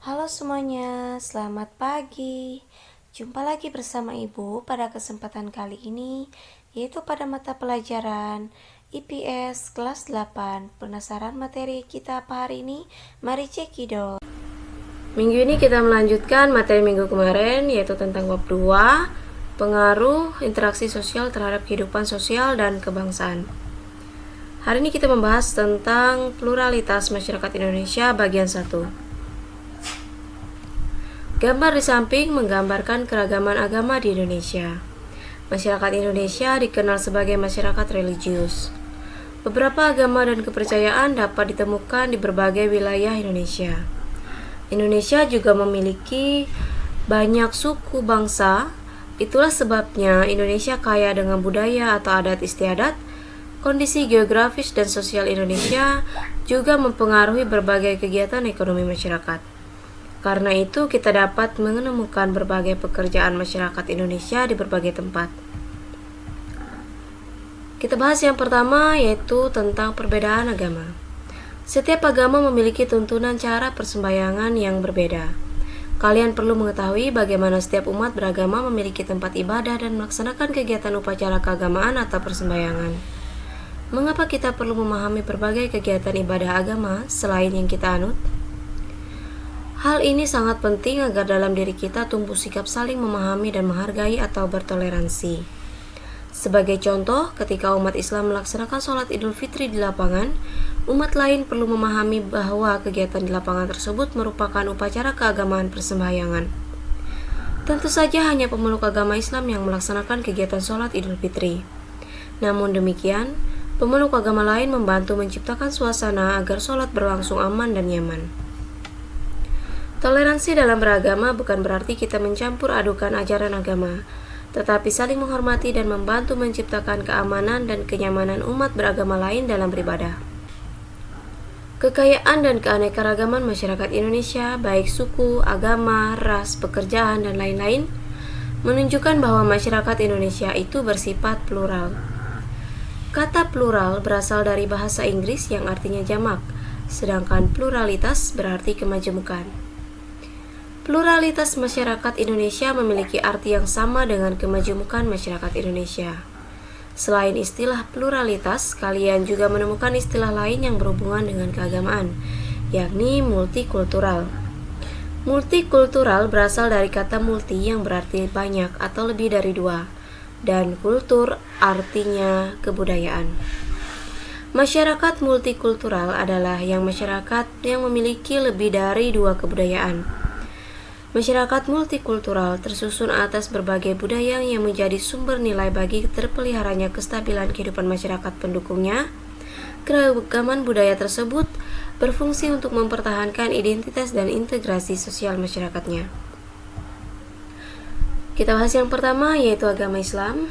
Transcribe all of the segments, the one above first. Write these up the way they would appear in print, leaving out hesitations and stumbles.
Halo semuanya, selamat pagi. Jumpa lagi bersama Ibu pada kesempatan kali ini, yaitu pada mata pelajaran IPS kelas 8. Penasaran materi kita apa hari ini? Mari cekidot. Minggu ini kita melanjutkan materi minggu kemarin, yaitu tentang bab 2, pengaruh interaksi sosial terhadap kehidupan sosial dan kebangsaan. Hari ini kita membahas tentang pluralitas masyarakat Indonesia bagian 1. Gambar di samping menggambarkan keragaman agama di Indonesia. Masyarakat Indonesia dikenal sebagai masyarakat religius. Beberapa agama dan kepercayaan dapat ditemukan di berbagai wilayah Indonesia. Indonesia juga memiliki banyak suku bangsa. Itulah sebabnya Indonesia kaya dengan budaya atau adat istiadat. Kondisi geografis dan sosial Indonesia juga mempengaruhi berbagai kegiatan ekonomi masyarakat. Karena itu, kita dapat menemukan berbagai pekerjaan masyarakat Indonesia di berbagai tempat. Kita bahas yang pertama, yaitu tentang perbedaan agama. Setiap agama memiliki tuntunan cara persembahyangan yang berbeda. Kalian perlu mengetahui bagaimana setiap umat beragama memiliki tempat ibadah dan melaksanakan kegiatan upacara keagamaan atau persembahyangan. Mengapa kita perlu memahami berbagai kegiatan ibadah agama selain yang kita anut? Hal ini sangat penting agar dalam diri kita tumbuh sikap saling memahami dan menghargai atau bertoleransi. Sebagai contoh, ketika umat Islam melaksanakan sholat Idul Fitri di lapangan, umat lain perlu memahami bahwa kegiatan di lapangan tersebut merupakan upacara keagamaan persembahyangan. Tentu saja hanya pemeluk agama Islam yang melaksanakan kegiatan sholat Idul Fitri. Namun demikian, pemeluk agama lain membantu menciptakan suasana agar sholat berlangsung aman dan nyaman. Toleransi dalam beragama bukan berarti kita mencampur adukan ajaran agama, tetapi saling menghormati dan membantu menciptakan keamanan dan kenyamanan umat beragama lain dalam beribadah. Kekayaan dan keanekaragaman masyarakat Indonesia, baik suku, agama, ras, pekerjaan, dan lain-lain, menunjukkan bahwa masyarakat Indonesia itu bersifat plural. Kata plural berasal dari bahasa Inggris yang artinya jamak, sedangkan pluralitas berarti kemajemukan. Pluralitas masyarakat Indonesia memiliki arti yang sama dengan kemajemukan masyarakat Indonesia. Selain istilah pluralitas, kalian juga menemukan istilah lain yang berhubungan dengan keagamaan, yakni multikultural. Multikultural berasal dari kata multi yang berarti banyak atau lebih dari dua, dan kultur artinya kebudayaan. Masyarakat multikultural adalah masyarakat yang memiliki lebih dari dua kebudayaan. Masyarakat multikultural tersusun atas berbagai budaya yang menjadi sumber nilai bagi terpeliharanya kestabilan kehidupan masyarakat pendukungnya. Keragaman budaya tersebut berfungsi untuk mempertahankan identitas dan integrasi sosial masyarakatnya. Kita bahas yang pertama, yaitu agama Islam.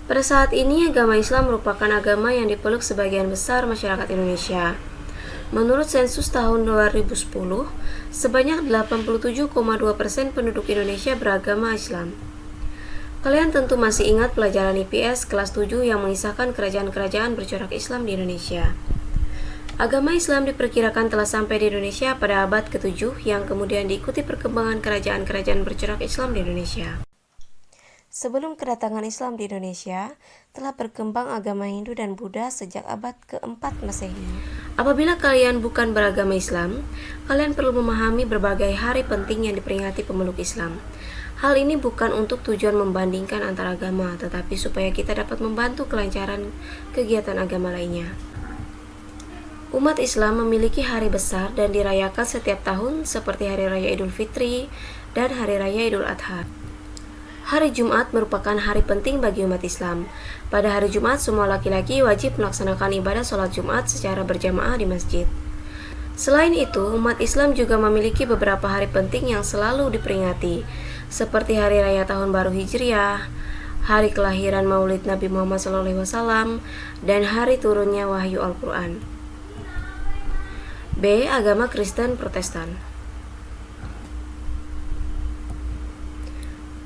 Pada saat ini, agama Islam merupakan agama yang dipeluk sebagian besar masyarakat Indonesia. Menurut sensus tahun 2010, sebanyak 87,2% penduduk Indonesia beragama Islam. Kalian tentu masih ingat pelajaran IPS kelas 7 yang mengisahkan kerajaan-kerajaan bercorak Islam di Indonesia. Agama Islam diperkirakan telah sampai di Indonesia pada abad ke-7 yang kemudian diikuti perkembangan kerajaan-kerajaan bercorak Islam di Indonesia. Sebelum kedatangan Islam di Indonesia, telah berkembang agama Hindu dan Buddha sejak abad ke-4 Masehi. Apabila kalian bukan beragama Islam, kalian perlu memahami berbagai hari penting yang diperingati pemeluk Islam. Hal ini bukan untuk tujuan membandingkan antara agama, tetapi supaya kita dapat membantu kelancaran kegiatan agama lainnya. Umat Islam memiliki hari besar dan dirayakan setiap tahun seperti Hari Raya Idul Fitri dan Hari Raya Idul Adha. Hari Jumat merupakan hari penting bagi umat Islam. Pada hari Jumat, semua laki-laki wajib melaksanakan ibadah sholat Jumat secara berjamaah di masjid. Selain itu, umat Islam juga memiliki beberapa hari penting yang selalu diperingati, seperti Hari Raya Tahun Baru Hijriah, Hari Kelahiran Maulid Nabi Muhammad SAW, dan Hari Turunnya Wahyu Al-Quran. B. Agama Kristen Protestan.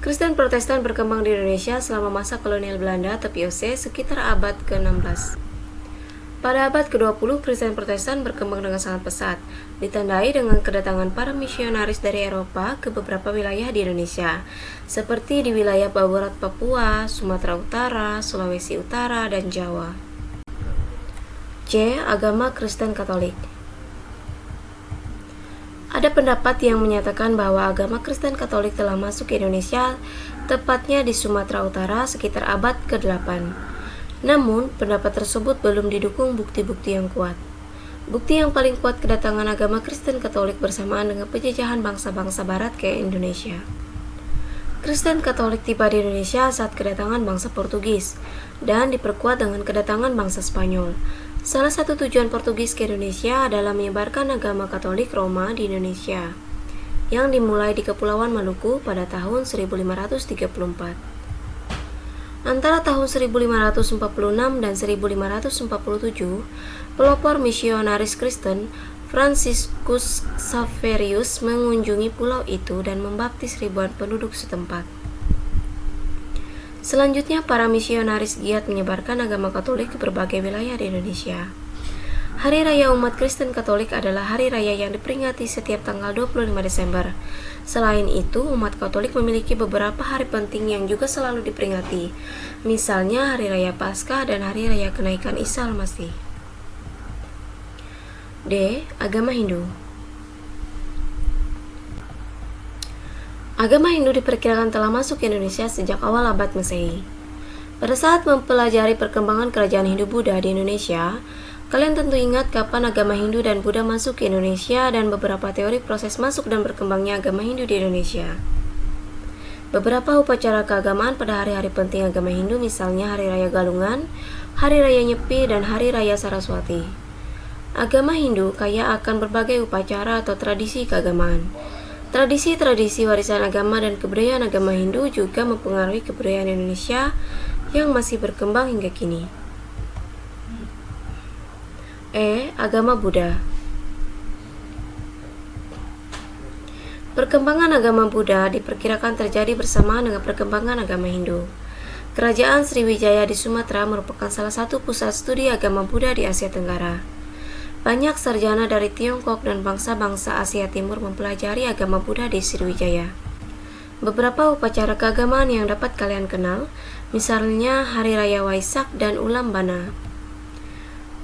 Kristen Protestan berkembang di Indonesia selama masa kolonial Belanda atau VOC sekitar abad ke-16. Pada abad ke-20, Kristen Protestan berkembang dengan sangat pesat, ditandai dengan kedatangan para misionaris dari Eropa ke beberapa wilayah di Indonesia, seperti di wilayah barat Papua, Sumatera Utara, Sulawesi Utara, dan Jawa. C. Agama Kristen Katolik. Ada pendapat yang menyatakan bahwa agama Kristen Katolik telah masuk ke Indonesia, tepatnya di Sumatera Utara sekitar abad ke-8. Namun, pendapat tersebut belum didukung bukti-bukti yang kuat. Bukti yang paling kuat kedatangan agama Kristen Katolik bersamaan dengan penjajahan bangsa-bangsa barat ke Indonesia. Kristen Katolik tiba di Indonesia saat kedatangan bangsa Portugis dan diperkuat dengan kedatangan bangsa Spanyol. Salah satu tujuan Portugis ke Indonesia adalah menyebarkan agama Katolik Roma di Indonesia, yang dimulai di Kepulauan Maluku pada tahun 1534. Antara tahun 1546 dan 1547, pelopor misionaris Kristen Franciscus Xaverius mengunjungi pulau itu dan membaptis ribuan penduduk setempat. Selanjutnya, para misionaris giat menyebarkan agama Katolik ke berbagai wilayah di Indonesia. Hari Raya umat Kristen Katolik adalah hari raya yang diperingati setiap tanggal 25 Desember. Selain itu, umat Katolik memiliki beberapa hari penting yang juga selalu diperingati, misalnya Hari Raya Paskah dan Hari Raya Kenaikan Isa Al-Masih. D. Agama Hindu. Agama Hindu diperkirakan telah masuk ke Indonesia sejak awal abad Masehi. Pada saat mempelajari perkembangan kerajaan Hindu-Buddha di Indonesia, kalian tentu ingat kapan agama Hindu dan Buddha masuk ke Indonesia dan beberapa teori proses masuk dan berkembangnya agama Hindu di Indonesia. Beberapa upacara keagamaan pada hari-hari penting agama Hindu, misalnya Hari Raya Galungan, Hari Raya Nyepi, dan Hari Raya Saraswati. Agama Hindu kaya akan berbagai upacara atau tradisi keagamaan. Tradisi-tradisi warisan agama dan kebudayaan agama Hindu juga mempengaruhi kebudayaan Indonesia yang masih berkembang hingga kini. E. Agama Buddha. Perkembangan agama Buddha diperkirakan terjadi bersamaan dengan perkembangan agama Hindu. Kerajaan Sriwijaya di Sumatera merupakan salah satu pusat studi agama Buddha di Asia Tenggara. Banyak sarjana dari Tiongkok dan bangsa-bangsa Asia Timur mempelajari agama Buddha di Sriwijaya. Beberapa upacara keagamaan yang dapat kalian kenal, misalnya Hari Raya Waisak dan Ulam Bana.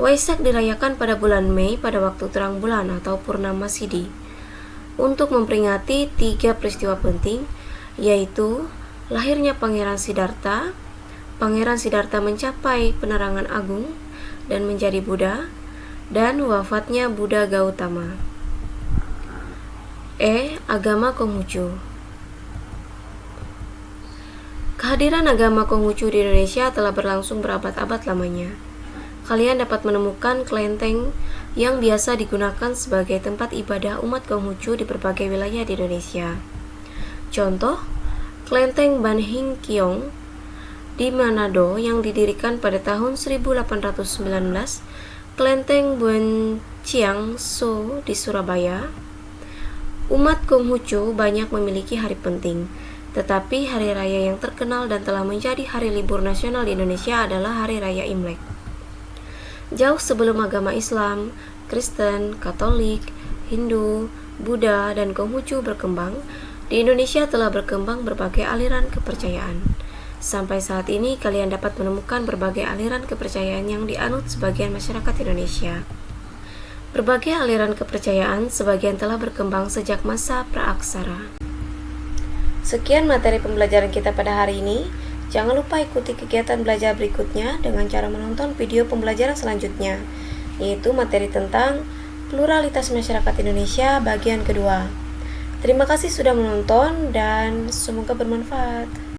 Waisak dirayakan pada bulan Mei pada waktu terang bulan atau Purnama Sidi untuk memperingati 3 peristiwa penting, yaitu lahirnya Pangeran Siddhartha mencapai penerangan agung dan menjadi Buddha, dan wafatnya Buddha Gautama. E. Agama Konghucu. Kehadiran agama Konghucu di Indonesia telah berlangsung berabad-abad lamanya. Kalian dapat menemukan kelenteng yang biasa digunakan sebagai tempat ibadah umat Konghucu di berbagai wilayah di Indonesia. Contoh, kelenteng Ban Hing Kiong di Manado yang didirikan pada tahun 1819, kelenteng Buen Chiang So di Surabaya. Umat Konghucu banyak memiliki hari penting, tetapi hari raya yang terkenal dan telah menjadi hari libur nasional di Indonesia adalah Hari Raya Imlek. Jauh sebelum agama Islam, Kristen, Katolik, Hindu, Buddha, dan Konghucu berkembang, di Indonesia telah berkembang berbagai aliran kepercayaan. Sampai saat ini, kalian dapat menemukan berbagai aliran kepercayaan yang dianut sebagian masyarakat Indonesia. Berbagai aliran kepercayaan sebagian telah berkembang sejak masa praaksara. Sekian materi pembelajaran kita pada hari ini. Jangan lupa ikuti kegiatan belajar berikutnya dengan cara menonton video pembelajaran selanjutnya, yaitu materi tentang pluralitas masyarakat Indonesia bagian kedua. Terima kasih sudah menonton dan semoga bermanfaat.